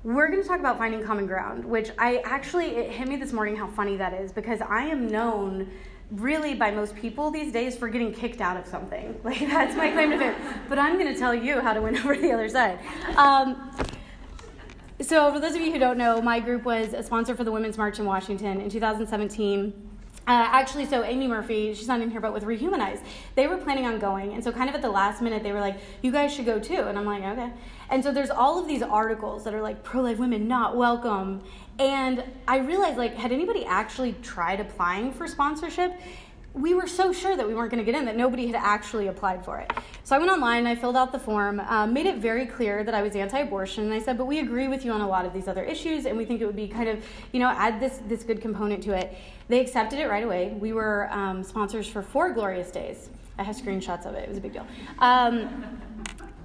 we're going to talk about finding common ground, which it hit me this morning how funny that is, because I am known really by most people these days for getting kicked out of something. Like, that's my claim to fame. But I'm going to tell you how to win over the other side. So for those of you who don't know, my group was a sponsor for the Women's March in Washington in 2017. So Amy Murphy, she's not in here, but with Rehumanize, they were planning on going. And so kind of at the last minute, they were like, you guys should go too. And I'm like, okay. And so there's all of these articles that are like, pro-life women not welcome. And I realized, like, had anybody actually tried applying for sponsorship? We were so sure that we weren't going to get in that nobody had actually applied for it. So I went online, I filled out the form, made it very clear that I was anti-abortion, and I said, but we agree with you on a lot of these other issues, and we think it would be kind of, add this good component to it. They accepted it right away. We were sponsors for 4 glorious days. I have screenshots of it. It was a big deal.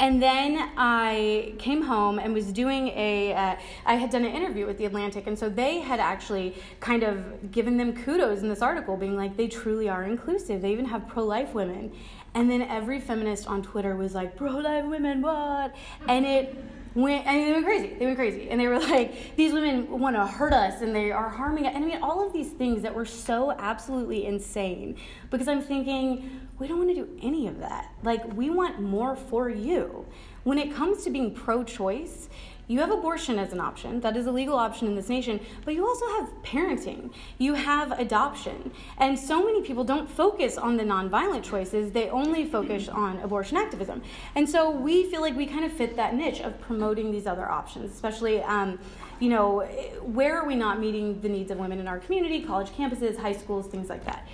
And then I came home and was doing I had done an interview with The Atlantic, and so they had actually kind of given them kudos in this article, being like, they truly are inclusive. They even have pro-life women. And then every feminist on Twitter was like, pro-life women, what? And they went crazy. And they were like, these women want to hurt us, and they are harming us. And I mean, all of these things that were so absolutely insane, because I'm thinking, we don't want to do any of that. Like, we want more for you. When it comes to being pro-choice, you have abortion as an option. That is a legal option in this nation. But you also have parenting. You have adoption. And so many people don't focus on the nonviolent choices. They only focus on abortion activism. And so we feel like we kind of fit that niche of promoting these other options, especially, where are we not meeting the needs of women in our community, college campuses, high schools, things like that.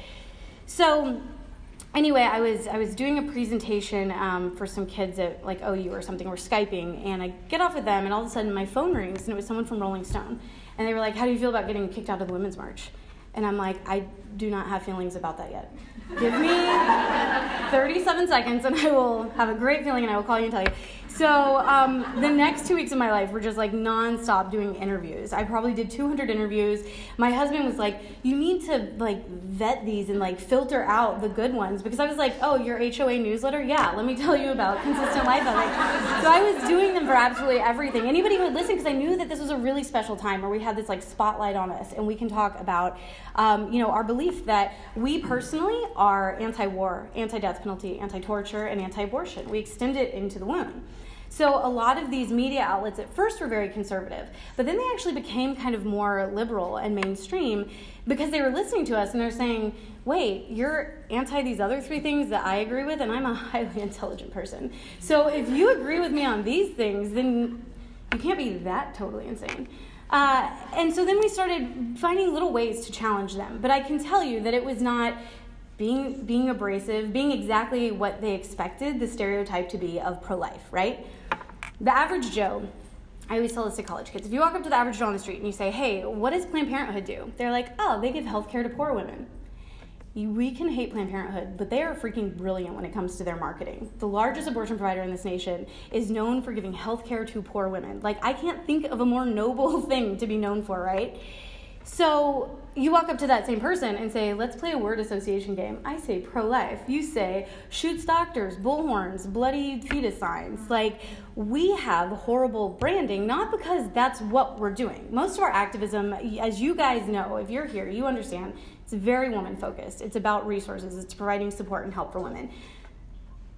So anyway, I was doing a presentation for some kids at like OU or something. We're Skyping, and I get off with them, and all of a sudden my phone rings, and it was someone from Rolling Stone. And they were like, how do you feel about getting kicked out of the Women's March? And I'm like, I do not have feelings about that yet. Give me 37 seconds, and I will have a great feeling, and I will call you and tell you. So the next 2 weeks of my life were just like nonstop doing interviews. I probably did 200 interviews. My husband was like, you need to like vet these and like filter out the good ones, because I was like, oh, your HOA newsletter? Yeah, let me tell you about consistent life ethic. So I was doing them for absolutely everything. Anybody who would listen, because I knew that this was a really special time where we had this like spotlight on us, and we can talk about our belief that we personally are anti-war, anti-death penalty, anti-torture, and anti-abortion. We extend it into the womb. So a lot of these media outlets at first were very conservative, but then they actually became kind of more liberal and mainstream, because they were listening to us and they're saying, wait, you're anti these other 3 things that I agree with, and I'm a highly intelligent person. So if you agree with me on these things, then you can't be that totally insane. And so then we started finding little ways to challenge them. But I can tell you that it was not being abrasive, being exactly what they expected the stereotype to be of pro-life, right? The average Joe, I always tell this to college kids, if you walk up to the average Joe on the street and you say, hey, what does Planned Parenthood do? They're like, oh, they give health care to poor women. We can hate Planned Parenthood, but they are freaking brilliant when it comes to their marketing. The largest abortion provider in this nation is known for giving health care to poor women. Like, I can't think of a more noble thing to be known for, right? So you walk up to that same person and say, let's play a word association game. I say pro-life. You say shoots doctors, bullhorns, bloody fetus signs. Like, we have horrible branding, not because that's what we're doing. Most of our activism, as you guys know, if you're here, you understand, it's very woman-focused. It's about resources. It's providing support and help for women.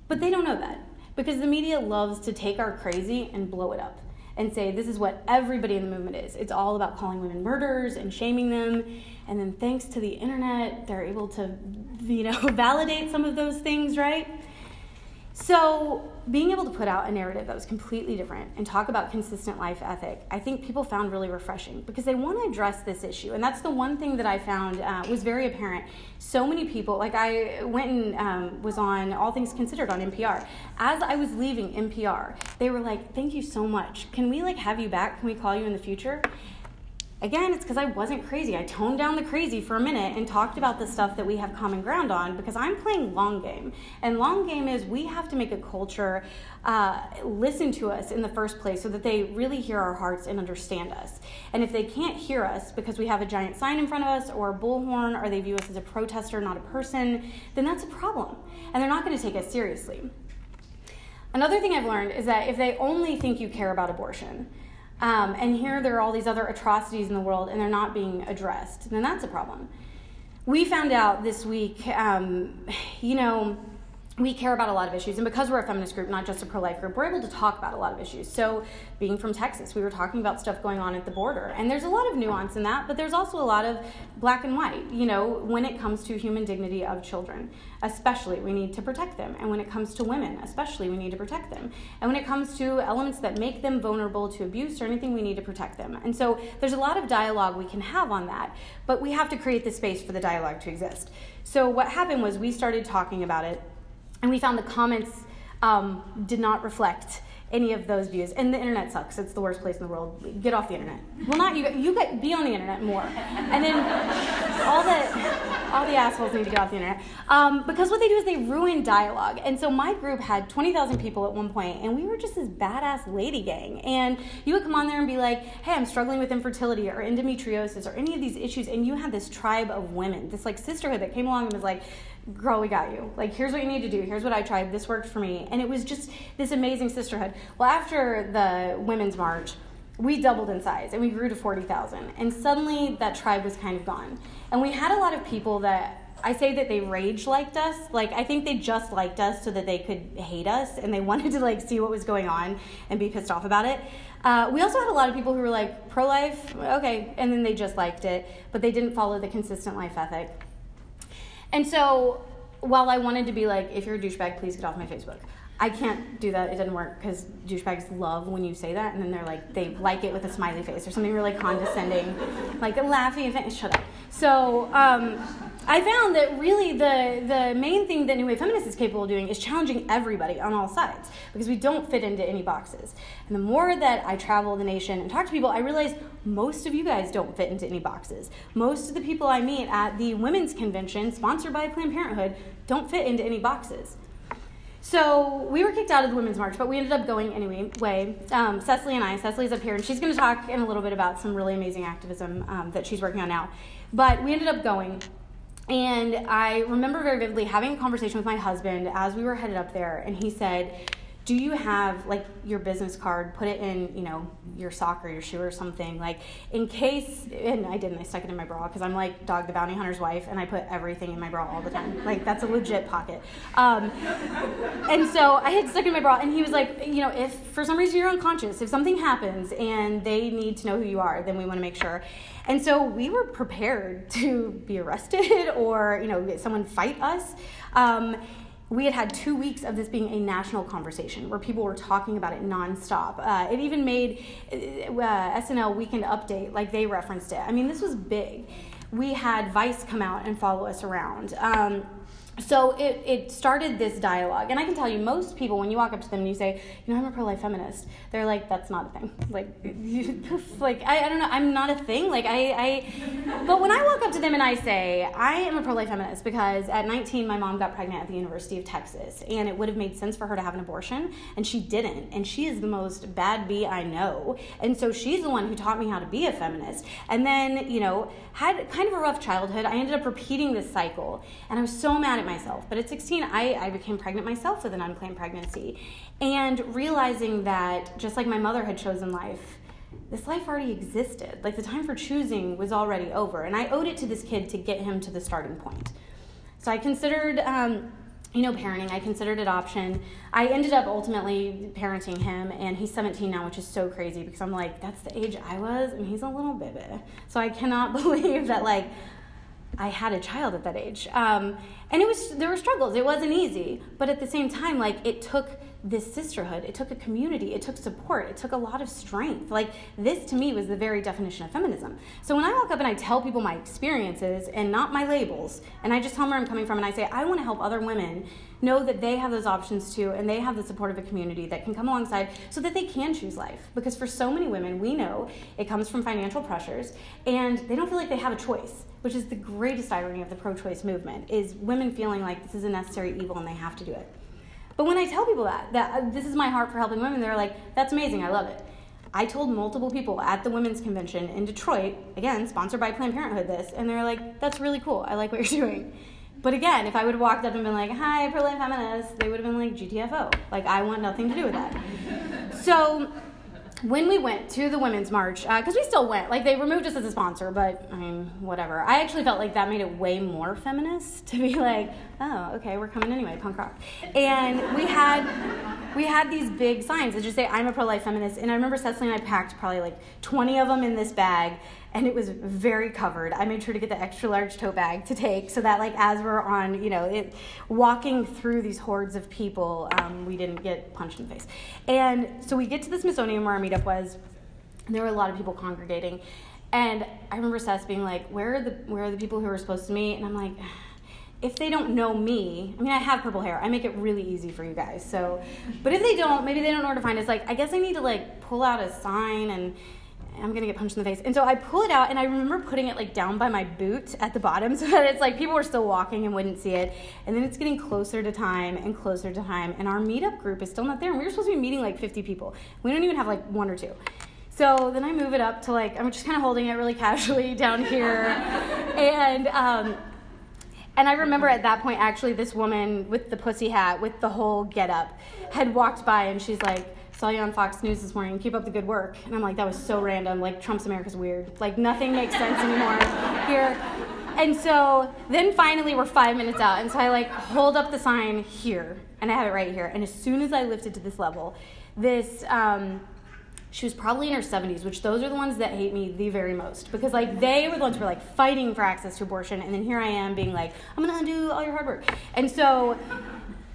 But they don't know that, because the media loves to take our crazy and blow it up and say this is what everybody in the movement is. It's all about calling women murderers and shaming them. And then thanks to the internet, they're able to, validate some of those things, right? So being able to put out a narrative that was completely different and talk about consistent life ethic, I think people found really refreshing, because they want to address this issue. And that's the one thing that I found was very apparent. So many people, like I went and was on All Things Considered on NPR. As I was leaving NPR, they were like, thank you so much. Can we have you back? Can we call you in the future? Again, it's because I wasn't crazy. I toned down the crazy for a minute and talked about the stuff that we have common ground on, because I'm playing long game. And long game is we have to make a culture listen to us in the first place so that they really hear our hearts and understand us. And if they can't hear us because we have a giant sign in front of us or a bullhorn, or they view us as a protester, not a person, then that's a problem. And they're not going to take us seriously. Another thing I've learned is that if they only think you care about abortion, And here there are all these other atrocities in the world, and they're not being addressed. And that's a problem. We found out this week, we care about a lot of issues, and because we're a feminist group, not just a pro-life group, we're able to talk about a lot of issues. So being from Texas, we were talking about stuff going on at the border, and there's a lot of nuance in that, but there's also a lot of black and white, when it comes to human dignity of children. Especially, we need to protect them, and when it comes to women, especially, we need to protect them. And when it comes to elements that make them vulnerable to abuse or anything, we need to protect them. And so there's a lot of dialogue we can have on that, but we have to create the space for the dialogue to exist. So what happened was we started talking about it, and we found the comments did not reflect any of those views. And the internet sucks. It's the worst place in the world. Get off the internet. Well, not you. You get be on the internet more. And then all the assholes need to get off the internet. Because what they do is they ruin dialogue. And so my group had 20,000 people at one point, and we were just this badass lady gang. And you would come on there and be like, hey, I'm struggling with infertility or endometriosis or any of these issues. And you had this tribe of women, this sisterhood that came along and was like, girl, we got you. Here's what you need to do. Here's what I tried. This worked for me. And it was just this amazing sisterhood. Well, after the Women's March, we doubled in size and we grew to 40,000. And suddenly that tribe was kind of gone. And we had a lot of people that, I say that they rage-liked us. I think they just liked us so that they could hate us, and they wanted to see what was going on and be pissed off about it. We also had a lot of people who were pro-life, okay, and then they just liked it, but they didn't follow the consistent life ethic. And so, while I wanted to be if you're a douchebag, please get off my Facebook, I can't do that. It doesn't work because douchebags love when you say that, and then they like it with a smiley face or something really condescending, a laughing face. Shut up. So, I found that really the main thing that New Wave Feminist is capable of doing is challenging everybody on all sides, because we don't fit into any boxes. And the more that I travel the nation and talk to people, I realize most of you guys don't fit into any boxes. Most of the people I meet at the women's convention, sponsored by Planned Parenthood, don't fit into any boxes. So we were kicked out of the Women's March, but we ended up going anyway. Cecily's up here, and she's going to talk in a little bit about some really amazing activism that she's working on now. But we ended up going. And I remember very vividly having a conversation with my husband as we were headed up there, and he said, do you have your business card, put it in, your sock or your shoe or something, in case, and I didn't, I stuck it in my bra because I'm like Dog the Bounty Hunter's wife, and I put everything in my bra all the time. That's a legit pocket. And so I had stuck it in my bra, and he was like, if for some reason you're unconscious, if something happens and they need to know who you are, then we want to make sure. And so we were prepared to be arrested or, someone fight us. We had 2 weeks of this being a national conversation where people were talking about it nonstop. It even made SNL Weekend Update, they referenced it. I mean, this was big. We had Vice come out and follow us around. So it started this dialogue. And I can tell you, most people, when you walk up to them and you say, I'm a pro-life feminist, they're like, that's not a thing. I don't know, I'm not a thing. But when I walk up to them and I say, I am a pro-life feminist because at 19, my mom got pregnant at the University of Texas, and it would have made sense for her to have an abortion, and she didn't. And she is the most bad bee I know. And so she's the one who taught me how to be a feminist. And then, had kind of a rough childhood. I ended up repeating this cycle, and I was so mad at myself. But at 16, I became pregnant myself with an unplanned pregnancy, and realizing that just like my mother had chosen life, this life already existed. The time for choosing was already over, and I owed it to this kid to get him to the starting point. So I considered parenting. I considered adoption. I ended up ultimately parenting him, and he's 17 now, which is so crazy because I'm that's the age I was, and he's a little baby. So I cannot believe that I had a child at that age. And there were struggles. It wasn't easy. But at the same time, it took this sisterhood. It took a community. It took support. It took a lot of strength. This to me was the very definition of feminism. So when I walk up and I tell people my experiences and not my labels, and I just tell them where I'm coming from, and I say, I want to help other women know that they have those options too, and they have the support of a community that can come alongside so that they can choose life. Because for so many women, we know it comes from financial pressures, and they don't feel like they have a choice, which is the greatest irony of the pro-choice movement, is women feeling like this is a necessary evil and they have to do it. But when I tell people that this is my heart for helping women, they're like, that's amazing, I love it. I told multiple people at the women's convention in Detroit, again, sponsored by Planned Parenthood this, and they're like, that's really cool, I like what you're doing. But again, if I would have walked up and been like, hi, pro-life feminist, they would have been like, GTFO. I want nothing to do with that. So when we went to the Women's March, because we still went, like they removed us as a sponsor, but I mean, whatever. I actually felt like that made it way more feminist to be like, oh, okay, we're coming anyway, punk rock. And we had these big signs that just say, I'm a pro-life feminist. And I remember Cessilye and I packed probably like 20 of them in this bag, and it was very covered. I made sure to get the extra large tote bag to take so that like as we're on, walking through these hordes of people, we didn't get punched in the face. And so we get to the Smithsonian where our meetup was, and there were a lot of people congregating. And I remember Seth being like, where are the people who are supposed to meet? And I'm like, if they don't know me, I mean, I have purple hair. I make it really easy for you guys. So, but if they don't, maybe they don't know where to find us. Like, I guess I need to like pull out a sign, and I'm going to get punched in the face. And so I pull it out, and I remember putting it like down by my boot at the bottom so that it's like people were still walking and wouldn't see it. And then it's getting closer to time and closer to time. And our meetup group is still not there. And we were supposed to be meeting like 50 people. We don't even have like one or two. So then I move it up to like, I'm just kind of holding it really casually down here. And I remember at that point, actually, this woman with the pussy hat, with the whole get-up, had walked by, and she's like, saw you on Fox News this morning, keep up the good work. And I'm like, that was so random, like, Trump's America's weird. Like, nothing makes sense anymore here. And so then finally we're 5 minutes out, and so I, like, hold up the sign here, and I have it right here. And as soon as I lift it to this level, this... she was probably in her 70s, which those are the ones that hate me the very most. Because, like, they were the ones who were, like, fighting for access to abortion. And then here I am being like, I'm going to undo all your hard work. And so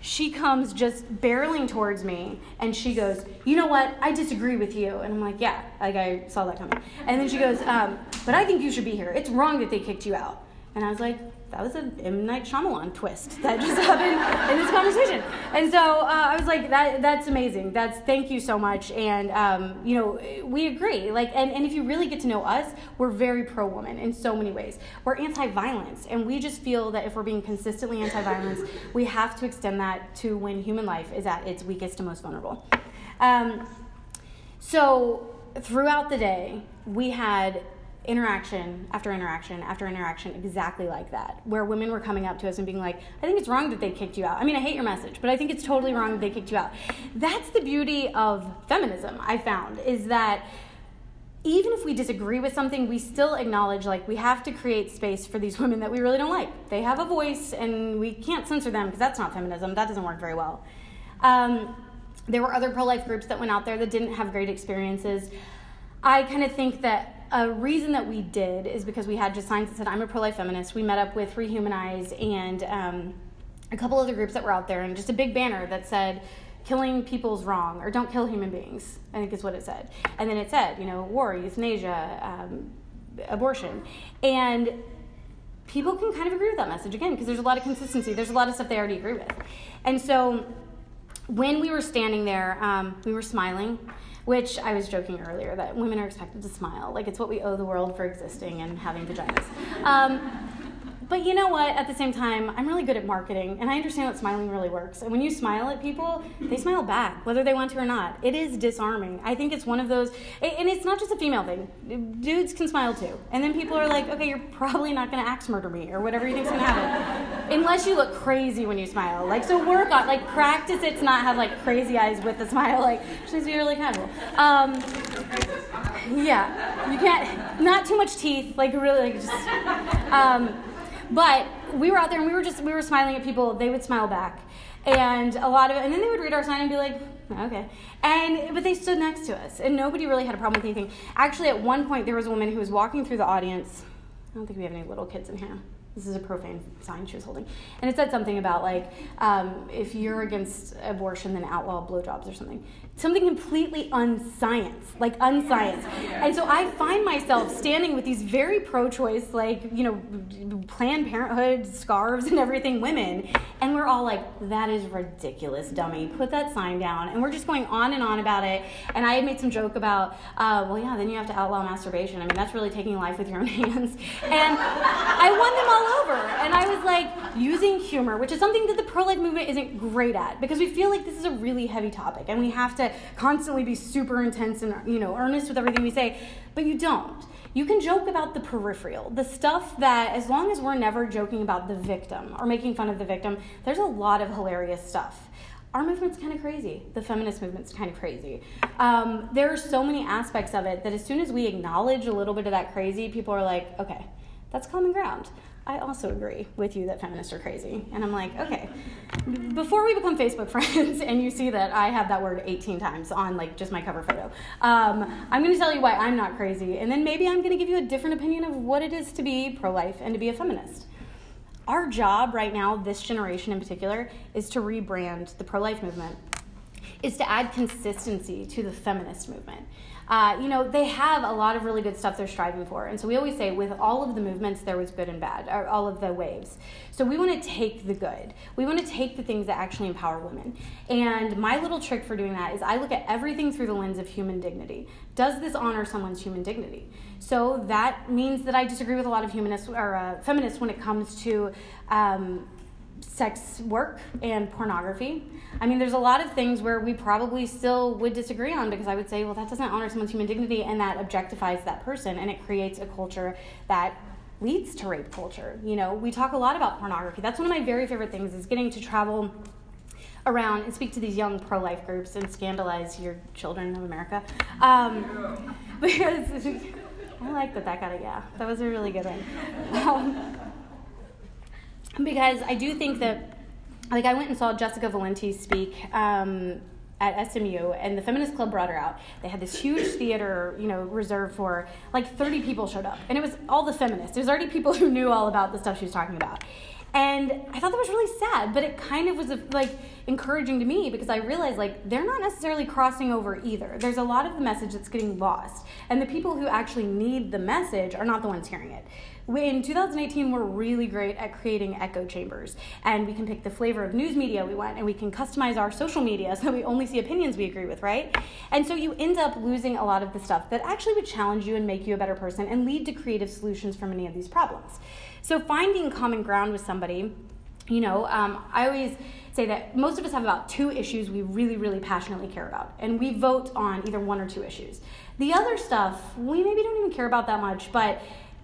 she comes just barreling towards me. And she goes, you know what? I disagree with you. And I'm like, yeah, like, I saw that coming. And then she goes, but I think you should be here. It's wrong that they kicked you out. And I was like, that was an M. Night Shyamalan twist that just happened in this conversation. And so I was like, that's amazing. Thank you so much. And, we agree. Like, and if you really get to know us, we're very pro-woman in so many ways. We're anti-violence. And we just feel that if we're being consistently anti-violence, we have to extend that to when human life is at its weakest and most vulnerable. So throughout the day, we had interaction after interaction after interaction exactly like that, where women were coming up to us and being like, I think it's wrong that they kicked you out. I mean, I hate your message, but I think it's totally wrong that they kicked you out. That's the beauty of feminism, I found, is that even if we disagree with something, we still acknowledge, like, we have to create space for these women that we really don't like. They have a voice, and we can't censor them because that's not feminism. That doesn't work very well. There were other pro-life groups that went out there that didn't have great experiences. I kind of think that a reason that we did is because we had just signs that said, I'm a pro-life feminist. We met up with Rehumanize and a couple other groups that were out there, and just a big banner that said, killing people's wrong, or don't kill human beings, I think is what it said. And then it said, war, euthanasia, abortion. And people can kind of agree with that message, again, because there's a lot of consistency. There's a lot of stuff they already agree with. And so when we were standing there, we were smiling, which I was joking earlier that women are expected to smile. Like, it's what we owe the world for existing and having vaginas. But you know what? At the same time, I'm really good at marketing, and I understand that smiling really works. And when you smile at people, they smile back, whether they want to or not. It is disarming. I think it's one of those, and it's not just a female thing. Dudes can smile too. And then people are like, okay, you're probably not going to axe murder me, or whatever you think's going to happen. Unless you look crazy when you smile. Like, so work on, like, practice it to not have, like, crazy eyes with a smile. Like, just needs to be really casual. Yeah, you can't, not too much teeth, like, really, like, just, but we were out there and we were smiling at people. They would smile back. And and then they would read our sign and be like, okay. But they stood next to us, and nobody really had a problem with anything. Actually, at one point, there was a woman who was walking through the audience. I don't think we have any little kids in here. This is a profane sign she was holding. And it said something about, like, if you're against abortion, then outlaw blowjobs or something. Something completely unscience. And so I find myself standing with these very pro-choice, like, Planned Parenthood scarves and everything women. And we're all like, that is ridiculous, dummy. Put that sign down. And we're just going on and on about it. And I had made some joke about, then you have to outlaw masturbation. I mean, that's really taking life with your own hands. And I won them all over. And I was like, using humor, which is something that the pro-life movement isn't great at, because we feel like this is a really heavy topic and we have to constantly be super intense and, earnest with everything we say. But you don't. You can joke about the peripheral, the stuff that, as long as we're never joking about the victim or making fun of the victim, there's a lot of hilarious stuff. our movement's kind of crazy. The feminist movement's kind of crazy. There are so many aspects of it that as soon as we acknowledge a little bit of that crazy, people are like, okay, that's common ground. I also agree with you that feminists are crazy. And I'm like, okay, before we become Facebook friends and you see that I have that word 18 times on like just my cover photo, I'm going to tell you why I'm not crazy. And then maybe I'm going to give you a different opinion of what it is to be pro-life and to be a feminist. Our job right now, this generation in particular, is to rebrand the pro-life movement, is to add consistency to the feminist movement. They have a lot of really good stuff they're striving for. And so we always say with all of the movements, there was good and bad, or all of the waves. So we want to take the good. We want to take the things that actually empower women. And my little trick for doing that is I look at everything through the lens of human dignity. Does this honor someone's human dignity? So that means that I disagree with a lot of feminists when it comes to sex work and pornography. I mean, there's a lot of things where we probably still would disagree on because I would say, well, that doesn't honor someone's human dignity and that objectifies that person and it creates a culture that leads to rape culture. We talk a lot about pornography. That's one of my very favorite things is getting to travel around and speak to these young pro-life groups and scandalize your children of America. Because I like that got that was a really good one. Because I do think that, like, I went and saw Jessica Valenti speak at SMU, and the Feminist Club brought her out. They had this huge theater, reserved for, 30 people showed up. And it was all the feminists. It was already people who knew all about the stuff she was talking about. And I thought that was really sad, but it kind of was, encouraging to me because I realized, they're not necessarily crossing over either. There's a lot of the message that's getting lost. And the people who actually need the message are not the ones hearing it. In 2018, we're really great at creating echo chambers, and we can pick the flavor of news media we want, and we can customize our social media so that we only see opinions we agree with, right? And so you end up losing a lot of the stuff that actually would challenge you and make you a better person and lead to creative solutions for many of these problems. So finding common ground with somebody, I always say that most of us have about 2 issues we really, really passionately care about, and we vote on either 1 or 2 issues. The other stuff, we maybe don't even care about that much, but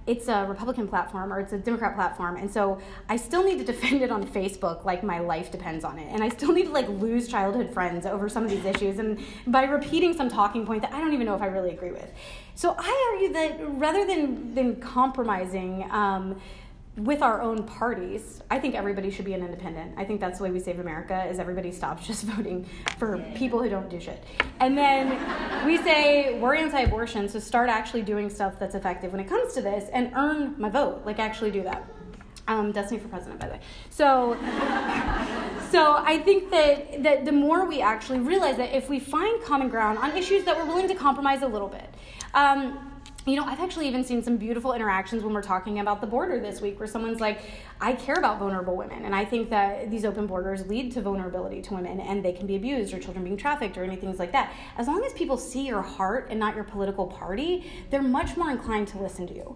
it's a Republican platform or it's a Democrat platform, and so I still need to defend it on Facebook like my life depends on it, and I still need to lose childhood friends over some of these issues and by repeating some talking point that I don't even know if I really agree with. So I argue that rather than compromising with our own parties, I think everybody should be an independent. I think that's the way we save America, is everybody stops just voting for people who don't do shit. And then we say, we're anti-abortion, so start actually doing stuff that's effective when it comes to this and earn my vote, actually do that. Destiny for president, by the way. So I think that the more we actually realize that if we find common ground on issues that we're willing to compromise a little bit, I've actually even seen some beautiful interactions when we're talking about the border this week where someone's like, I care about vulnerable women, and I think that these open borders lead to vulnerability to women, and they can be abused or children being trafficked or anything like that. As long as people see your heart and not your political party, they're much more inclined to listen to you.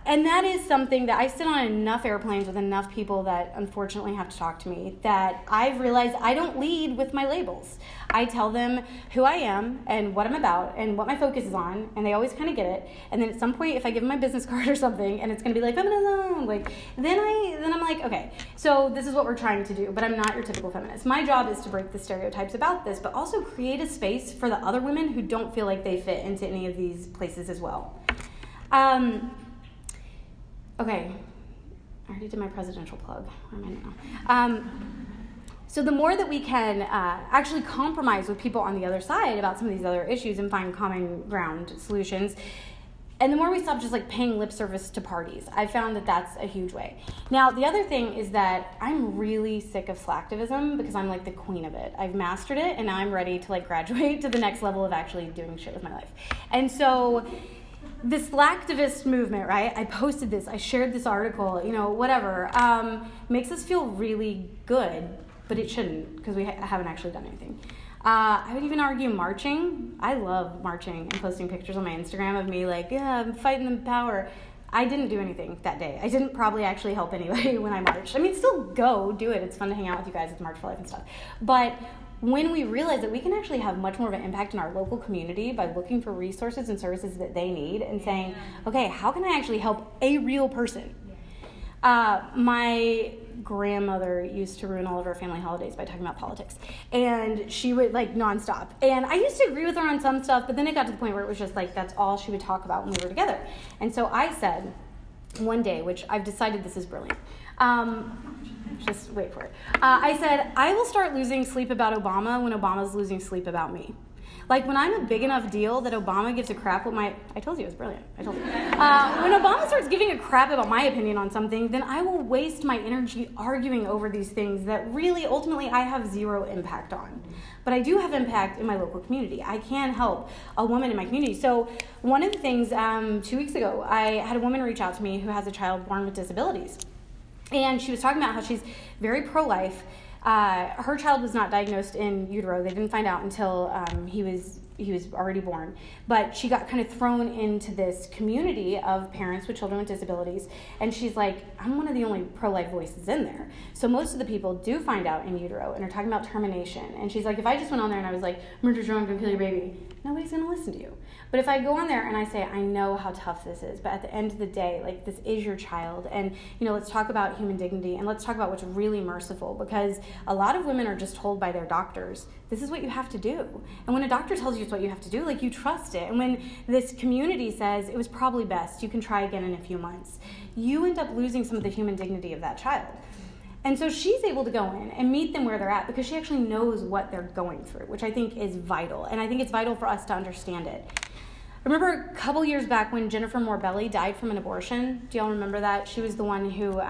And that is something that I sit on enough airplanes with enough people that unfortunately have to talk to me that I've realized I don't lead with my labels. I tell them who I am and what I'm about and what my focus is on, and they always kind of get it. And then at some point, if I give them my business card or something and it's going to be feminism, then I'm like, okay, so this is what we're trying to do, but I'm not your typical feminist. My job is to break the stereotypes about this, but also create a space for the other women who don't feel like they fit into any of these places as well. Okay, I already did my presidential plug. Where am I now? So the more that we can actually compromise with people on the other side about some of these other issues and find common ground solutions, and the more we stop just paying lip service to parties, I found that that's a huge way. Now, the other thing is that I'm really sick of slacktivism because I'm the queen of it. I've mastered it, and now I'm ready to graduate to the next level of actually doing shit with my life. And so the slacktivist movement, right? I posted this, I shared this article, whatever, makes us feel really good, but it shouldn't because we haven't actually done anything. I would even argue marching. I love marching and posting pictures on my Instagram of me I'm fighting the power. I didn't do anything that day. I didn't probably actually help anybody when I marched. I mean, still go do it. It's fun to hang out with you guys at the March for Life and stuff. But when we realize that we can actually have much more of an impact in our local community by looking for resources and services that they need and saying, okay, how can I actually help a real person? My grandmother used to ruin all of our family holidays by talking about politics, and she would, like, nonstop. And I used to agree with her on some stuff, but then it got to the point where it was just like that's all she would talk about when we were together. And so I said one day, which I've decided this is brilliant, just wait for it. I said, I will start losing sleep about Obama when Obama's losing sleep about me. Like, when I'm a big enough deal that Obama gives a crap what my... I told you it was brilliant. I told you. When Obama starts giving a crap about my opinion on something, then I will waste my energy arguing over these things that really, ultimately, I have zero impact on. But I do have impact in my local community. I can help a woman in my community. So one of the things, 2 weeks ago, I had a woman reach out to me who has a child born with disabilities. And she was talking about how she's very pro-life. Her child was not diagnosed in utero. They didn't find out until he was already born. But she got kind of thrown into this community of parents with children with disabilities. And she's like, I'm one of the only pro-life voices in there. So most of the people do find out in utero and are talking about termination. And she's like, if I just went on there and I was like, murder's wrong, go kill your baby, nobody's going to listen to you. But if I go on there and I say, I know how tough this is, but at the end of the day, like, this is your child, and, you know, let's talk about human dignity, and let's talk about what's really merciful, because a lot of women are just told by their doctors, this is what you have to do. And when a doctor tells you it's what you have to do, like, you trust it. And when this community says, it was probably best, you can try again in a few months, you end up losing some of the human dignity of that child. And so she's able to go in and meet them where they're at because she actually knows what they're going through, which I think is vital. And I think it's vital for us to understand it. I remember a couple years back when Jennifer Morbelli died from an abortion. Do y'all remember that? She was the one who,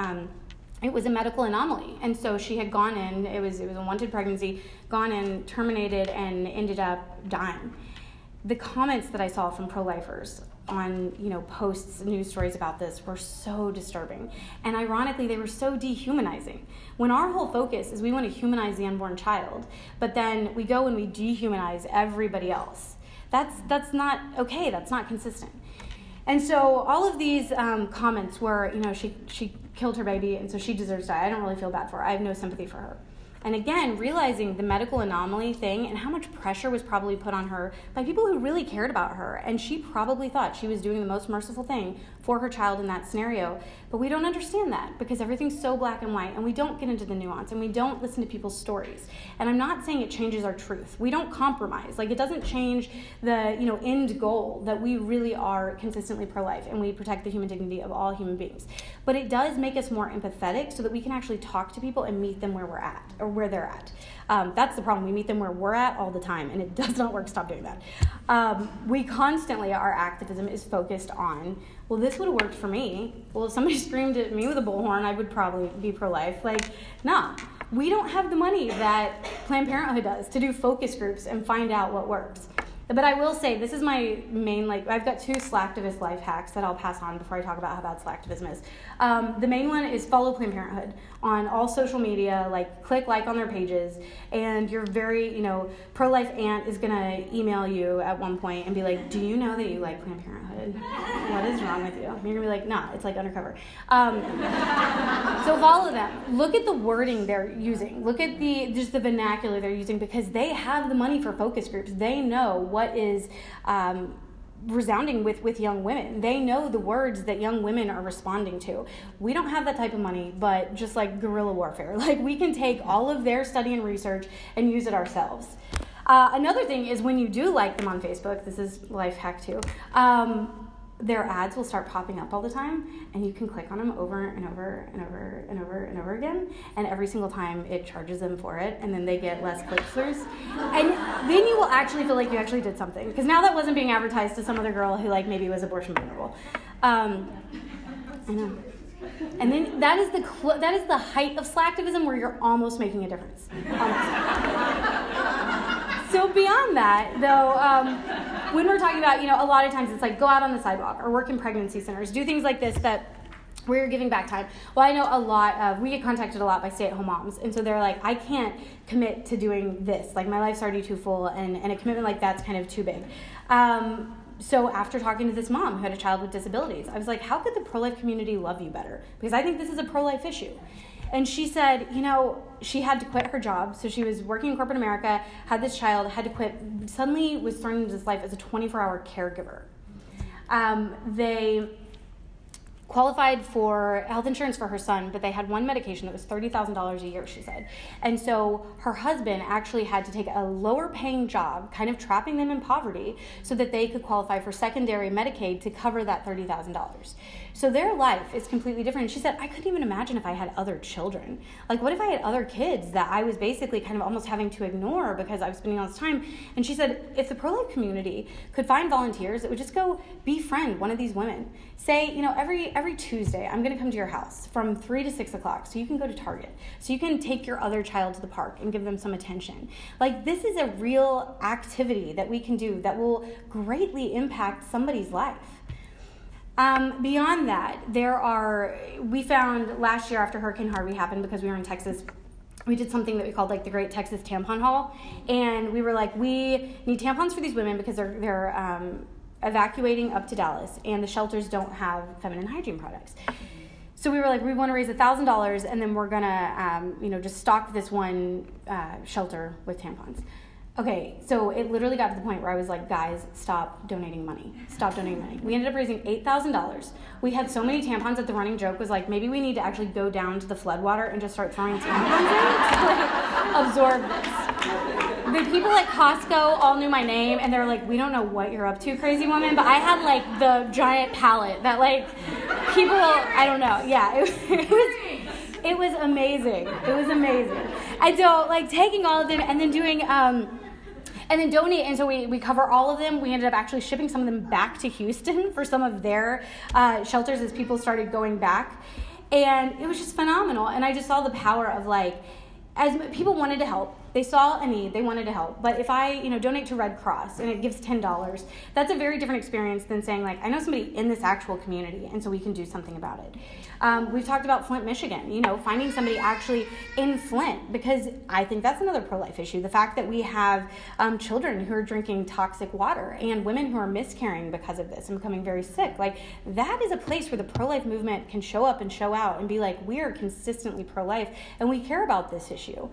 it was a medical anomaly. And so she had gone in, it was a wanted pregnancy, gone in, terminated, and ended up dying. The comments that I saw from pro-lifers on, you know, posts, news stories about this were so disturbing. And ironically, they were so dehumanizing. When our whole focus is we want to humanize the unborn child, but then we go and we dehumanize everybody else. That's not okay. That's not consistent. And so all of these comments were, you know, she killed her baby, and so she deserves to die. I don't really feel bad for her. I have no sympathy for her. And again, realizing the medical anomaly thing and how much pressure was probably put on her by people who really cared about her. And she probably thought she was doing the most merciful thing for her child in that scenario. But we don't understand that because everything's so black and white, and we don't get into the nuance, and we don't listen to people's stories. And I'm not saying it changes our truth. We don't compromise. Like, it doesn't change the, you know, end goal that we really are consistently pro-life and we protect the human dignity of all human beings. But it does make us more empathetic so that we can actually talk to people and meet them where we're at, or where they're at. That's the problem. We meet them where we're at all the time, and it does not work. Stop doing that. We constantly, our activism is focused on, well, this would have worked for me. Well, if somebody screamed at me with a bullhorn, I would probably be pro-life. Like, nah. We don't have the money that Planned Parenthood does to do focus groups and find out what works. But I will say, this is my main, like, I've got 2 Slacktivist life hacks that I'll pass on before I talk about how bad Slacktivism is. The main one is follow Planned Parenthood on all social media, like, click like on their pages, and your very, you know, pro-life aunt is going to email you at one point and be like, do you know that you like Planned Parenthood? What is wrong with you? And you're going to be like, nah, it's like undercover. So follow them. Look at the wording they're using. Look at just the vernacular they're using, because they have the money for focus groups. They know what is resounding with young women. They know the words that young women are responding to. We don't have that type of money, but just like guerrilla warfare, like, we can take all of their study and research and use it ourselves. Another thing is, when you do like them on Facebook, this is life hack 2, their ads will start popping up all the time, and you can click on them over and over and over and over and over again, and every single time it charges them for it, and then they get less click-throughs, and then you will actually feel like you actually did something, because now that wasn't being advertised to some other girl who, like, maybe was abortion vulnerable. I know. And then that is the height of slacktivism, where you're almost making a difference. So beyond that, though, when we're talking about, you know, a lot of times it's like, go out on the sidewalk or work in pregnancy centers, do things like this that we're giving back time. Well, I know a lot we get contacted a lot by stay-at-home moms, and so they're like, I can't commit to doing this. Like, my life's already too full, and a commitment like that's kind of too big. So after talking to this mom who had a child with disabilities, I was like, how could the pro-life community love you better? Because I think this is a pro-life issue. And she said, you know, she had to quit her job. So she was working in corporate America, had this child, had to quit, suddenly was thrown into this life as a 24-hour caregiver. They qualified for health insurance for her son, but they had one medication that was $30,000 a year, she said. And so her husband actually had to take a lower paying job, kind of trapping them in poverty, so that they could qualify for secondary Medicaid to cover that $30,000. So their life is completely different. And she said, I couldn't even imagine if I had other children. Like, what if I had other kids that I was basically kind of almost having to ignore because I was spending all this time? And she said, if the pro-life community could find volunteers that would just go befriend one of these women, say, every Tuesday, I'm going to come to your house from 3 to 6 o'clock so you can go to Target, so you can take your other child to the park and give them some attention. Like, this is a real activity that we can do that will greatly impact somebody's life. Beyond that, we found last year after Hurricane Harvey happened, because we were in Texas, we did something that we called like the Great Texas Tampon Haul. And we were like, we need tampons for these women because they're evacuating up to Dallas and the shelters don't have feminine hygiene products. So we were like, we want to raise $1,000 and then we're going to, just stock this one shelter with tampons. Okay, so it literally got to the point where I was like, guys, stop donating money. Stop donating money. We ended up raising $8,000. We had so many tampons that the running joke was like, maybe we need to actually go down to the floodwater and just start throwing tampons in to like absorb this. The people at Costco all knew my name and they're like, we don't know what you're up to, crazy woman. But I had like the giant pallet that like people, I don't know. Yeah, it was amazing. It was amazing. And so like taking all of them and then doing, and then donate, and so we cover all of them. We ended up actually shipping some of them back to Houston for some of their shelters as people started going back. And it was just phenomenal. And I just saw the power of like, as people wanted to help, they saw a need, they wanted to help. But if I, donate to Red Cross and it gives $10, that's a very different experience than saying like, I know somebody in this actual community and so we can do something about it. We've talked about Flint, Michigan, finding somebody actually in Flint, because I think that's another pro-life issue. The fact that we have children who are drinking toxic water and women who are miscarrying because of this and becoming very sick. Like, that is a place where the pro-life movement can show up and show out and be like, we are consistently pro-life and we care about this issue.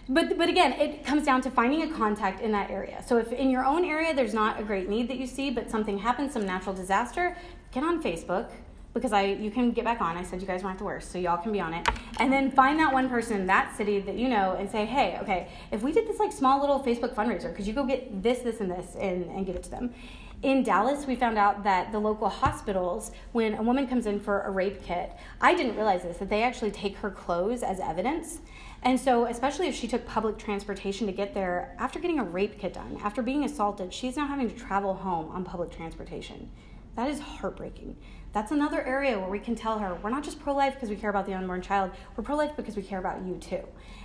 But again, it comes down to finding a contact in that area. So if in your own area there's not a great need that you see, but something happens, some natural disaster, get on Facebook, because you can get back on. I said you guys weren't the worst, so y'all can be on it. And then find that one person in that city that you know and say, hey, okay, if we did this like small little Facebook fundraiser, could you go get this, this, and this and give it to them? In Dallas, we found out that the local hospitals, when a woman comes in for a rape kit, I didn't realize this, that they actually take her clothes as evidence. And so, especially if she took public transportation to get there, after getting a rape kit done, after being assaulted, she's now having to travel home on public transportation. That is heartbreaking. That's another area where we can tell her, we're not just pro-life because we care about the unborn child, we're pro-life because we care about you too.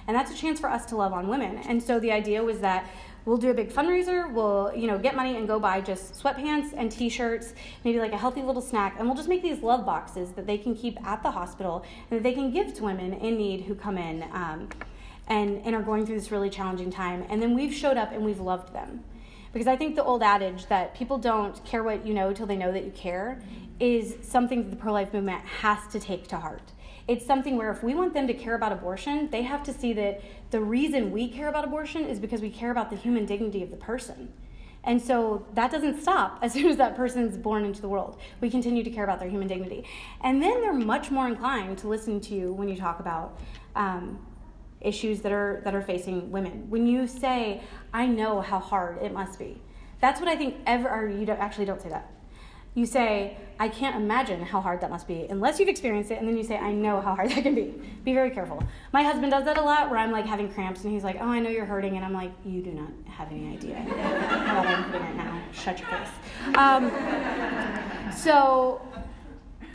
And that's a chance for us to love on women. And so the idea was that we'll do a big fundraiser, we'll get money and go buy just sweatpants and t-shirts, maybe like a healthy little snack, and we'll just make these love boxes that they can keep at the hospital and that they can give to women in need who come in and are going through this really challenging time. And then we've showed up and we've loved them. Because I think the old adage that people don't care what you know till they know that you care is something that the pro-life movement has to take to heart. It's something where if we want them to care about abortion, they have to see that the reason we care about abortion is because we care about the human dignity of the person. And so that doesn't stop as soon as that person's born into the world. We continue to care about their human dignity. And then they're much more inclined to listen to you when you talk about issues that are facing women. When you say, I know how hard it must be. That's what I think don't say that. You say, I can't imagine how hard that must be unless you've experienced it, and then you say, I know how hard that can be. Be very careful. My husband does that a lot where I'm like having cramps and he's like, oh, I know you're hurting, and I'm like, you do not have any idea how I'm hurting right now. Shut your face. So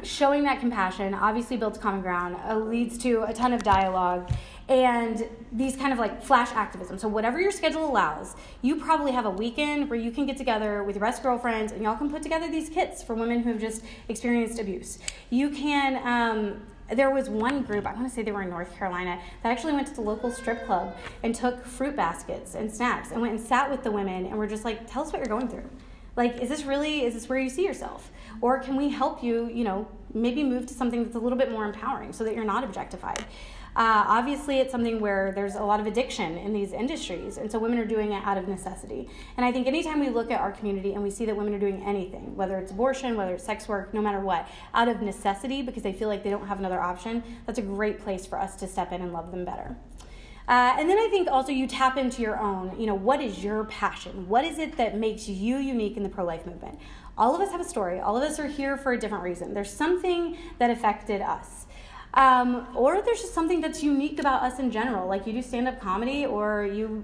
showing that compassion obviously builds common ground, leads to a ton of dialogue, and these kind of like flash activism. So whatever your schedule allows, you probably have a weekend where you can get together with your best girlfriends and y'all can put together these kits for women who have just experienced abuse. You can, there was one group, I want to say they were in North Carolina, that actually went to the local strip club and took fruit baskets and snacks and went and sat with the women and were just like, tell us what you're going through. Like, is this where you see yourself? Or can we help you, maybe move to something that's a little bit more empowering so that you're not objectified? Obviously, it's something where there's a lot of addiction in these industries, and so women are doing it out of necessity. And I think anytime we look at our community and we see that women are doing anything, whether it's abortion, whether it's sex work, no matter what, out of necessity because they feel like they don't have another option, that's a great place for us to step in and love them better. And then I think also you tap into your own, what is your passion? What is it that makes you unique in the pro-life movement? All of us have a story. All of us are here for a different reason. There's something that affected us. Or there's just something that's unique about us in general. Like you do stand-up comedy or you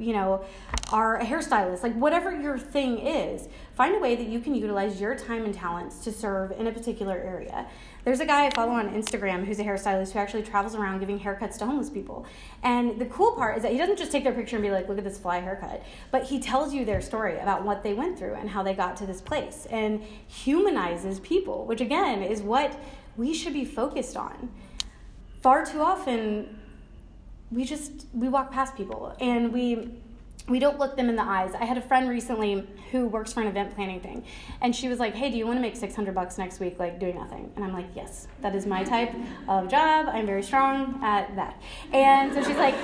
are a hairstylist. Like whatever your thing is, find a way that you can utilize your time and talents to serve in a particular area. There's a guy I follow on Instagram who's a hairstylist who actually travels around giving haircuts to homeless people. And the cool part is that he doesn't just take their picture and be like, look at this fly haircut, but he tells you their story about what they went through and how they got to this place and humanizes people, which again is what we should be focused on. Far too often, we walk past people and we don't look them in the eyes. I had a friend recently who works for an event planning thing, and she was like, hey, do you want to make $600 next week, like doing nothing? And I'm like, yes, that is my type of job. I'm very strong at that. And so she's like,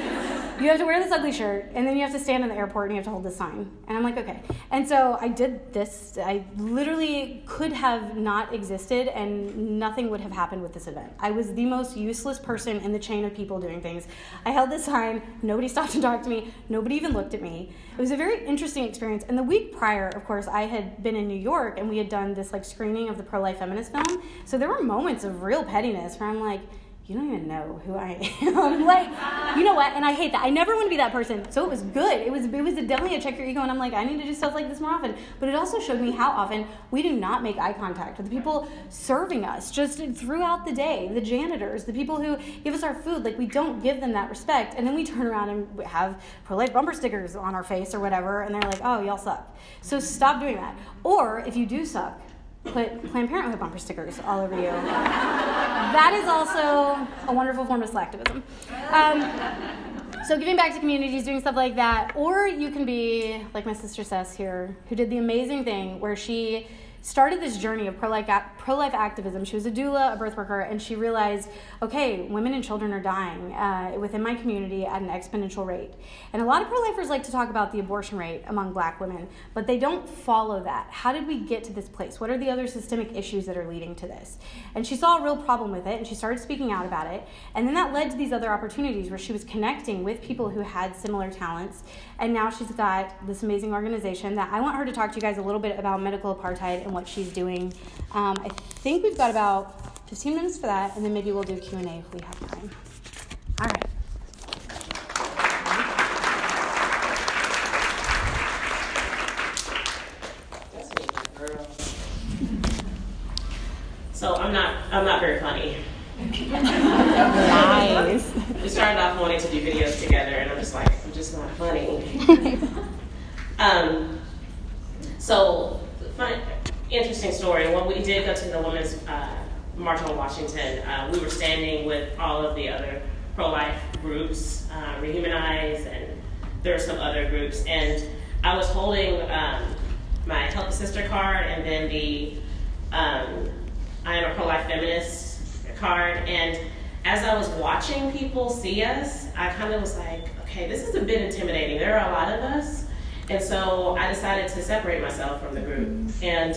you have to wear this ugly shirt, and then you have to stand in the airport, and you have to hold this sign. And I'm like, okay. And so I did this. I literally could have not existed, and nothing would have happened with this event. I was the most useless person in the chain of people doing things. I held this sign. Nobody stopped to talk to me. Nobody even looked at me. It was a very interesting experience. And the week prior, of course, I had been in New York and we had done this screening of the pro-life feminist film. So there were moments of real pettiness where I'm like, you don't even know who I am. Like, you know what? And I hate that. I never want to be that person. So it was good. It was definitely a check your ego. And I'm like, I need to do stuff like this more often. But it also showed me how often we do not make eye contact with the people serving us just throughout the day, the janitors, the people who give us our food. Like, we don't give them that respect. And then we turn around and have pro-life bumper stickers on our face or whatever. And they're like, oh, y'all suck. So stop doing that. Or if you do suck, put Planned Parenthood bumper stickers all over you. That is also a wonderful form of slacktivism. So giving back to communities, doing stuff like that, or you can be like my sister Cess here, who did the amazing thing where she started this journey of pro-life activism. She was a doula, a birth worker, and she realized, okay, women and children are dying within my community at an exponential rate. And a lot of pro-lifers like to talk about the abortion rate among Black women, but they don't follow that. How did we get to this place? What are the other systemic issues that are leading to this? And she saw a real problem with it, and she started speaking out about it. And then that led to these other opportunities where she was connecting with people who had similar talents. And now she's got this amazing organization that I want her to talk to you guys a little bit about medical apartheid and what she's doing. I think we've got about 15 minutes for that, and then maybe we'll do Q&A if we have time. All right. So I'm not very funny. Nice. We started off wanting to do videos together, and I'm just not funny. So fun, interesting story. When we did go to the Women's March on Washington, we were standing with all of the other pro-life groups, Rehumanize, and there were some other groups. And I was holding my Help a Sister card and then the I am a pro-life feminist card. And as I was watching people see us, I kind of was like, okay, this is a bit intimidating. There are a lot of us. And so I decided to separate myself from the group. And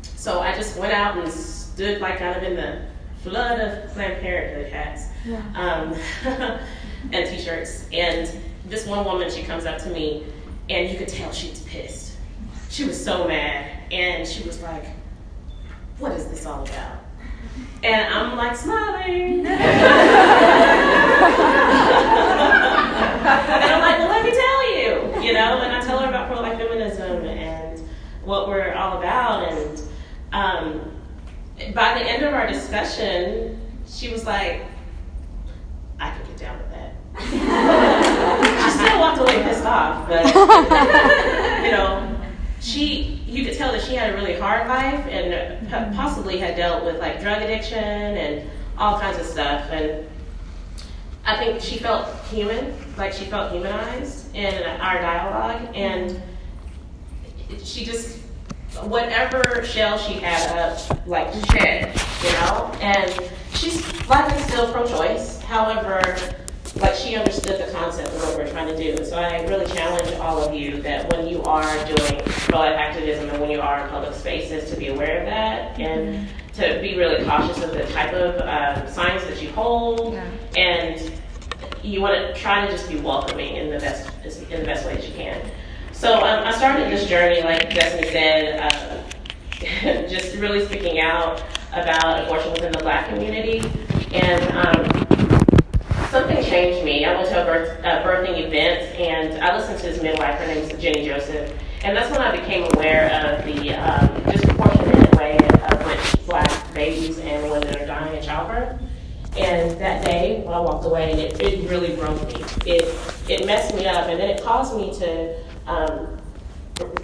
so I just went out and stood kind of in the flood of Planned Parenthood hats and t-shirts. And this one woman, she comes up to me, and you could tell she was pissed. She was so mad. And she was like, what is this all about? And I'm smiling. And I'm like, well, let me tell you, and I tell her about pro-life feminism and what we're all about. And by the end of our discussion, she was like, I can get down with that. She still walked away pissed off, but, you could tell that she had a really hard life and possibly had dealt with drug addiction and all kinds of stuff. And I think she felt human, she felt humanized in our dialogue, and she just, whatever shell she had up, shed, and she's likely still pro-choice, However, like she understood the concept of what we're trying to do. So I really challenge all of you that when you are doing pro-life activism and when you are in public spaces to be aware of that and to be really cautious of the type of signs that you hold, and you want to try to just be welcoming in the best way that you can. So I started this journey, like Destiny said, just really speaking out about abortion within the Black community, and something changed me. I went to a birthing event, and I listened to this midwife. Her name is Jenny Joseph, and that's when I became aware of the disproportionate way of which Black babies and women are dying in childbirth. And that day, when I walked away, it really broke me. It messed me up, and then it caused me to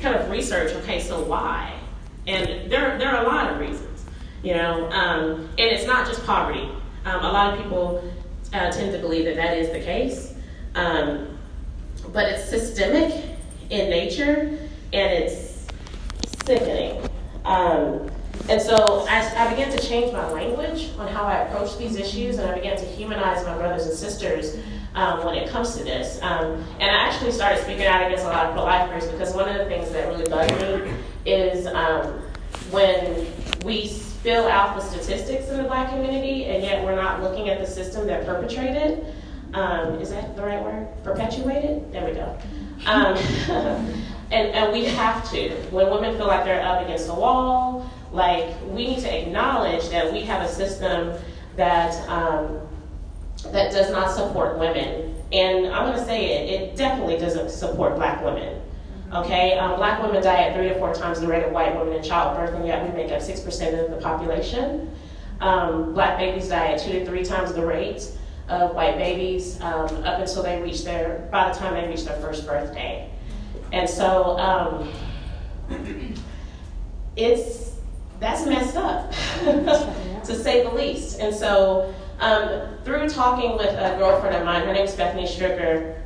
kind of research. Okay, so why? And there are a lot of reasons, you know. And it's not just poverty. A lot of people tend to believe that is the case, but it's systemic in nature, and it's sickening. And so I began to change my language on how I approach these issues, and I began to humanize my brothers and sisters when it comes to this. And I actually started speaking out against a lot of pro-lifers, because one of the things that really bugged me is when we spill out the statistics in the Black community, and yet we're not looking at the system that perpetrated. Is that the right word? Perpetuated? There we go. And we have to. When women feel like they're up against a wall, like, we need to acknowledge that we have a system that that does not support women. And I'm going to say it definitely doesn't support Black women. Okay, Black women die at 3 to 4 times the rate of white women in childbirth, and yet we make up 6% of the population. Black babies die at 2 to 3 times the rate of white babies up until by the time they reach their first birthday. And so that's messed up, to say the least. And so through talking with a girlfriend of mine, her name is Bethany Stricker,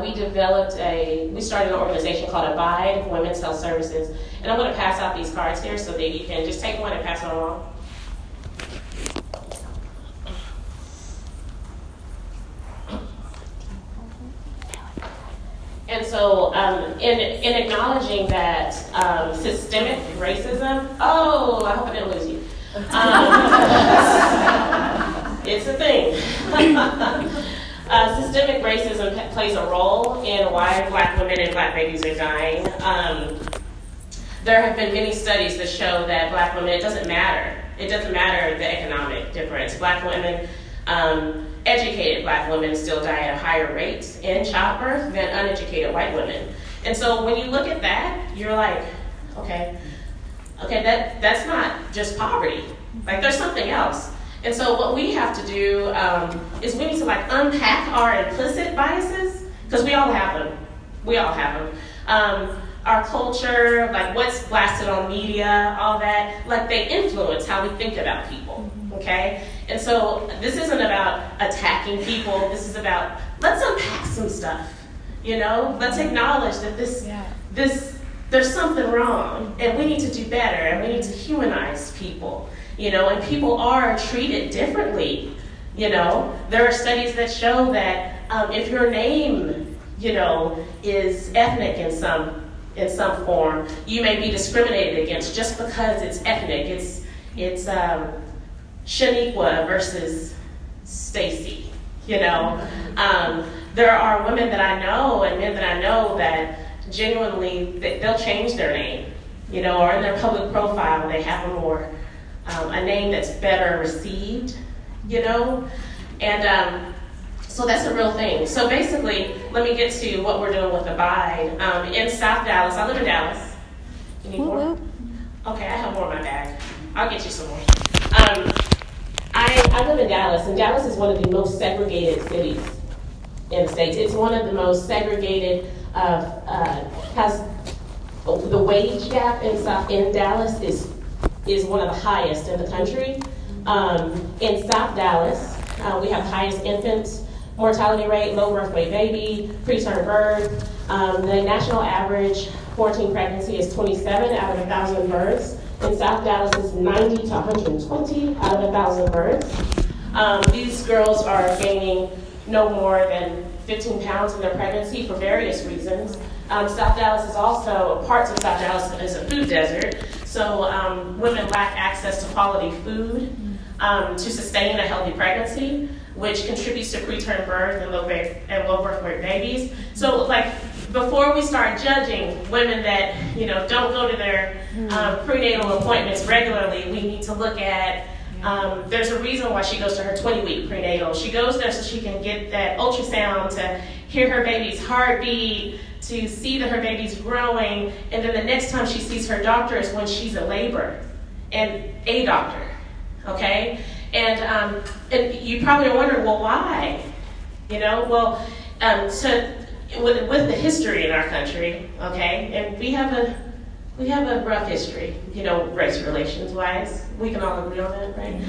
we started an organization called Abide Women's Health Services. And I'm going to pass out these cards here so that you can just take one and pass it along. And so in acknowledging that systemic racism, I hope I didn't lose you. It's a thing. Systemic racism plays a role in why Black women and Black babies are dying. There have been many studies that show that Black women, it doesn't matter the economic difference. Black women, educated Black women still die at a higher rate in childbirth than uneducated white women. And so when you look at that, you're like, okay, that's not just poverty. Like, there's something else. And so what we have to do is we need to unpack our implicit biases, because we all have them. Our culture, what's blasted on media, all that, they influence how we think about people, okay? And so this isn't about attacking people. This is about, let's unpack some stuff, you know? Let's acknowledge that there's something wrong, and we need to do better, and we need to humanize people. You know, and people are treated differently. You know, there are studies that show that if your name, is ethnic in some form, you may be discriminated against just because it's ethnic. It's Shaniqua versus Stacy. There are women that I know and men that I know that genuinely they'll change their name, or in their public profile they have a name that's better received, and so that's a real thing. So basically, let me get to what we're doing with Abide. In South Dallas, I live in Dallas. You need more? Okay, I have more in my bag. I'll get you some more. I live in Dallas, and Dallas is one of the most segregated cities in the States. It's one of the most segregated, has the wage gap in Dallas is one of the highest in the country. In South Dallas, we have the highest infant mortality rate, low birth weight baby, preterm birth. The national average for teen pregnancy is 27 out of 1,000 births. In South Dallas, it's 90 to 120 out of 1,000 births. These girls are gaining no more than 15 pounds in their pregnancy for various reasons. South Dallas is also, parts of South Dallas is a food desert, so women lack access to quality food to sustain a healthy pregnancy, which contributes to preterm birth and low birth weight babies. So like, before we start judging women that don't go to their prenatal appointments regularly, we need to look at, there's a reason why she goes to her 20-week prenatal. She goes there so she can get that ultrasound to hear her baby's heartbeat, to see that her baby's growing, and then the next time she sees her doctor is when she's in labor, and a doctor, okay? And you probably are wondering, well, why? With the history in our country, okay, and we have a rough history, race relations wise. We can all agree on that, right?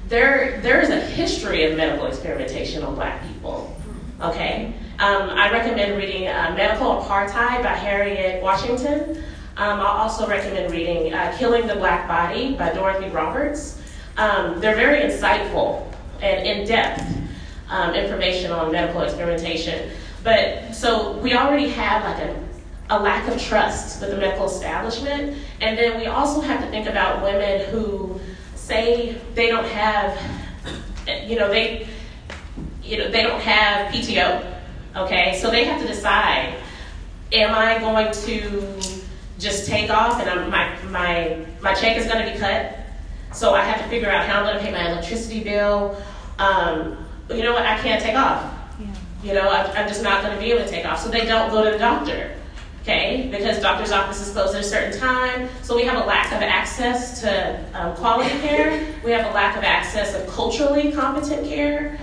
There is a history of medical experimentation on Black people, okay? I recommend reading Medical Apartheid by Harriet Washington. I'll also recommend reading Killing the Black Body by Dorothy Roberts. They're very insightful and in-depth information on medical experimentation. But so we already have like a lack of trust with the medical establishment, and then we also have to think about women who say they don't have, they don't have PTO. Okay, so they have to decide: am I going to just take off and my check is going to be cut? So I have to figure out how I'm going to pay my electricity bill. You know what? I can't take off. Yeah. I'm just not going to be able to take off. So they don't go to the doctor, okay? Because doctor's offices close at a certain time. So we have a lack of access to quality care. We have a lack of access of culturally competent care.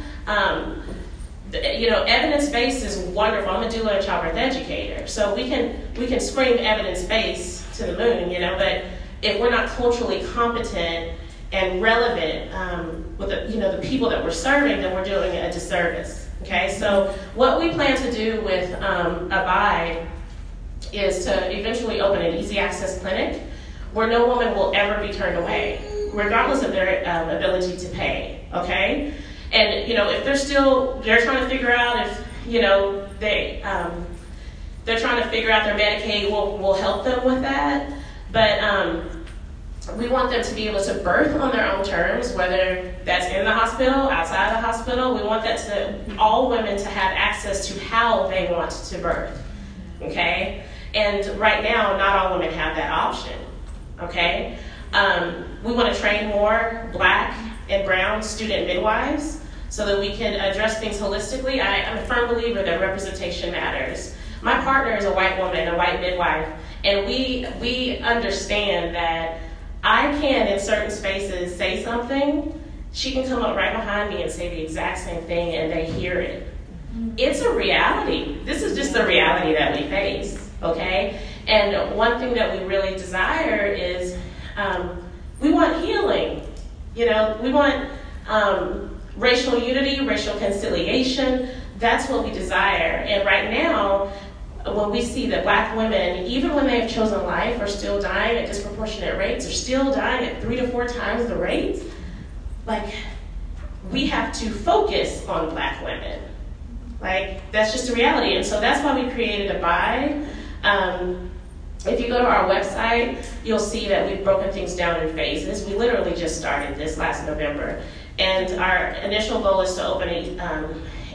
Evidence-based is wonderful. I'm a doula and childbirth educator. So we can scream evidence-based to the moon, but if we're not culturally competent and relevant with the people that we're serving, then we're doing a disservice. Okay, so what we plan to do with Abide is to eventually open an easy access clinic where no woman will ever be turned away, regardless of their ability to pay. Okay, and if they're trying to figure out if they're trying to figure out their Medicaid, we'll help them with that, but. We want them to be able to birth on their own terms, whether that's in the hospital, outside the hospital. We want all women to have access to how they want to birth, okay? And right now, not all women have that option, okay? We want to train more Black and brown student midwives so that we can address things holistically. I'm a firm believer that representation matters. My partner is a white woman, a white midwife, and we understand that I can, in certain spaces, say something. She can come up right behind me and say the exact same thing, and they hear it. It's a reality. This is just the reality that we face, okay? And one thing that we really desire is we want healing. We want racial unity, racial conciliation. That's what we desire. And right now, when we see that Black women, even when they have chosen life, are still dying at disproportionate rates, are still dying at 3 to 4 times the rate, we have to focus on Black women. That's just a reality. And so that's why we created Abide. If you go to our website, you'll see that we've broken things down in phases. We literally just started this last November. And our initial goal is to open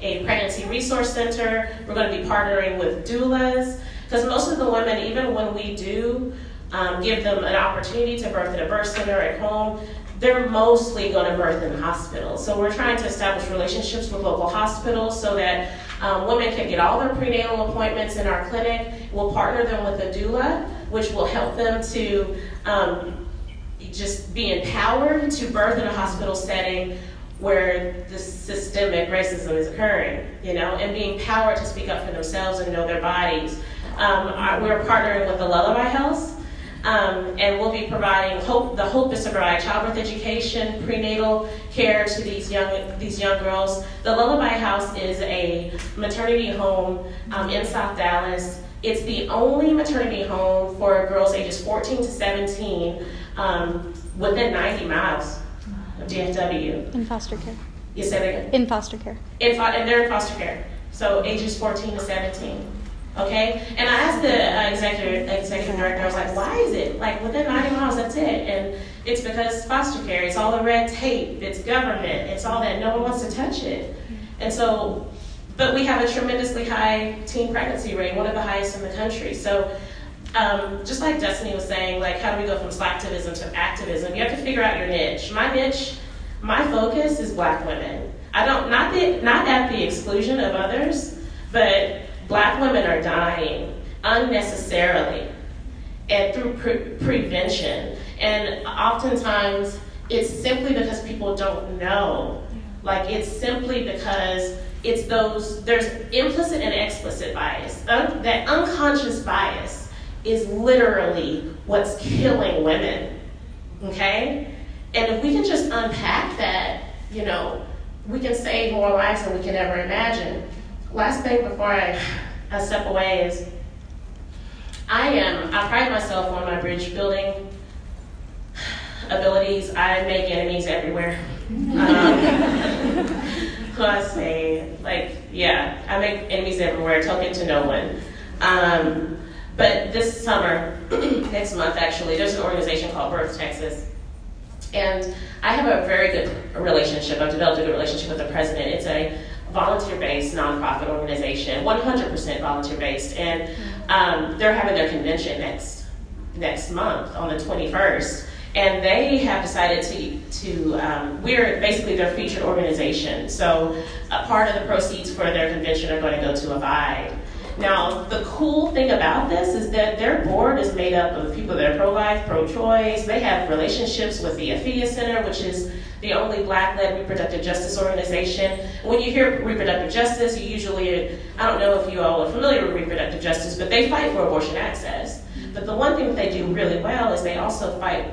a pregnancy resource center. We're going to be partnering with doulas, because most of the women, even when we do give them an opportunity to birth at a birth center at home, they're mostly going to birth in the hospital. So we're trying to establish relationships with local hospitals so that women can get all their prenatal appointments in our clinic. We'll partner them with a doula, which will help them to just be empowered to birth in a hospital setting where the systemic racism is occurring, and being empowered to speak up for themselves and know their bodies. We're partnering with the Lullaby House, and we'll be providing the hope is to provide childbirth education, prenatal care to these young girls. The Lullaby House is a maternity home in South Dallas. It's the only maternity home for girls ages 14 to 17 within 90 miles. of DFW. In foster care. You say that again? In foster care. And they're in foster care. So ages 14 to 17. Okay? And I asked the executive director, I was like, why is it? Like, within 90 miles, that's it. And it's because foster care, it's all the red tape, it's government, it's all that, no one wants to touch it. And so, but we have a tremendously high teen pregnancy rate, one of the highest in the country. So, just like Destiny was saying, like, how do we go from slacktivism to activism? You have to figure out your niche. My focus is Black women. Not at the exclusion of others, but Black women are dying unnecessarily and through prevention. And oftentimes, it's simply because people don't know. Like, it's simply because there's implicit and explicit bias. That unconscious bias is literally what's killing women, okay? And if we can just unpack that, we can save more lives than we can ever imagine. Last thing before I step away is, I pride myself on my bridge building abilities. I make enemies everywhere. I say, I make enemies everywhere, talking to no one. But this summer, next month actually, there's an organization called Birth Texas. And I have a very good relationship. I've developed a good relationship with the president. It's a volunteer-based nonprofit organization, 100% volunteer-based. And they're having their convention next month on the 21st. And they have decided we're basically their featured organization. So a part of the proceeds for their convention are going to go to Abide. Now, the cool thing about this is that their board is made up of people that are pro-life, pro-choice. They have relationships with the Athea Center, which is the only Black-led reproductive justice organization. When you hear reproductive justice, you usually, I don't know if you all are familiar with reproductive justice, but they fight for abortion access. But the one thing that they do really well is they also fight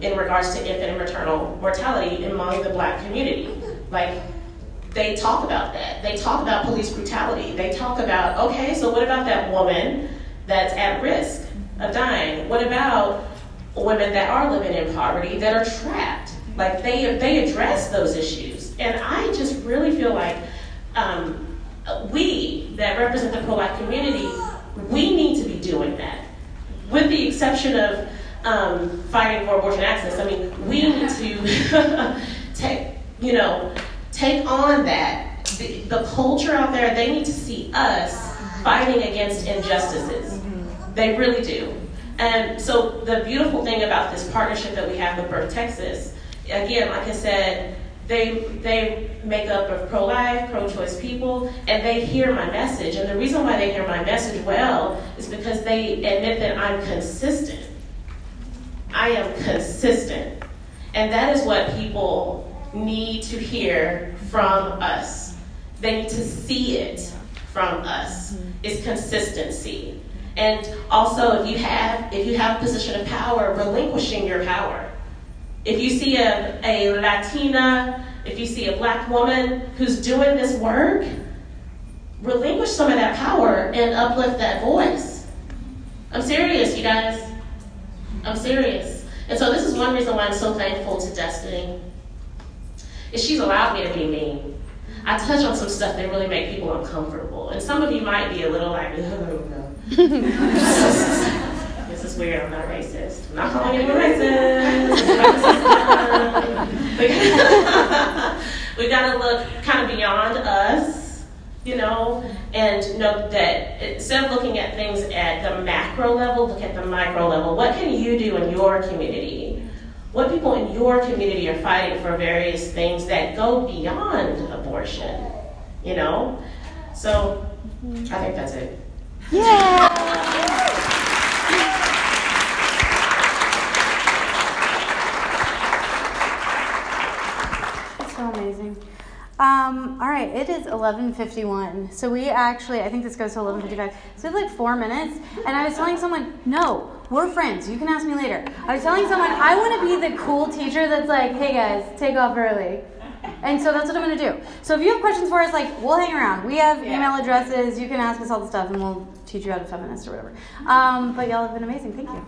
in regards to infant and maternal mortality among the Black community. Like, they talk about that. They talk about police brutality. They talk about, okay, so what about that woman that's at risk of dying? What about women that are living in poverty, that are trapped? Like, they address those issues. And I just really feel like we that represent the pro-life community, we need to be doing that. With the exception of fighting for abortion access, I mean, we need to take on that. The culture out there, they need to see us fighting against injustices. They really do. And so the beautiful thing about this partnership that we have with Birth Texas, again, like I said, they make up of pro-life, pro-choice people, and they hear my message. And the reason why they hear my message well is because they admit that I'm consistent. I am consistent. And that is what people need to hear from us. They need to see it from us. It's consistency. And also, if you have a position of power, relinquishing your power. If you see a Latina, if you see a Black woman who's doing this work, relinquish some of that power and uplift that voice. I'm serious, you guys. I'm serious. And so this is one reason why I'm so thankful to Destiny, is she's allowed me to be me. I touch on some stuff that really make people uncomfortable. And some of you might be a little like, oh, no. This is weird, I'm not racist. I'm not calling anyone racist. We gotta look kind of beyond us, and know that instead of looking at things at the macro level, look at the micro level. What can you do in your community? What people in your community are fighting for various things that go beyond abortion, So, I think that's it. Yeah! That's so amazing. All right, it is 11:51. So we actually, I think this goes to 11:55. So we have like 4 minutes. And I was telling someone, no, we're friends. You can ask me later. I was telling someone, I want to be the cool teacher that's like, hey guys, take off early. And so that's what I'm going to do. So if you have questions for us, we'll hang around. We have email addresses. You can ask us all the stuff and we'll teach you how to feminist or whatever. But y'all have been amazing. Thank you.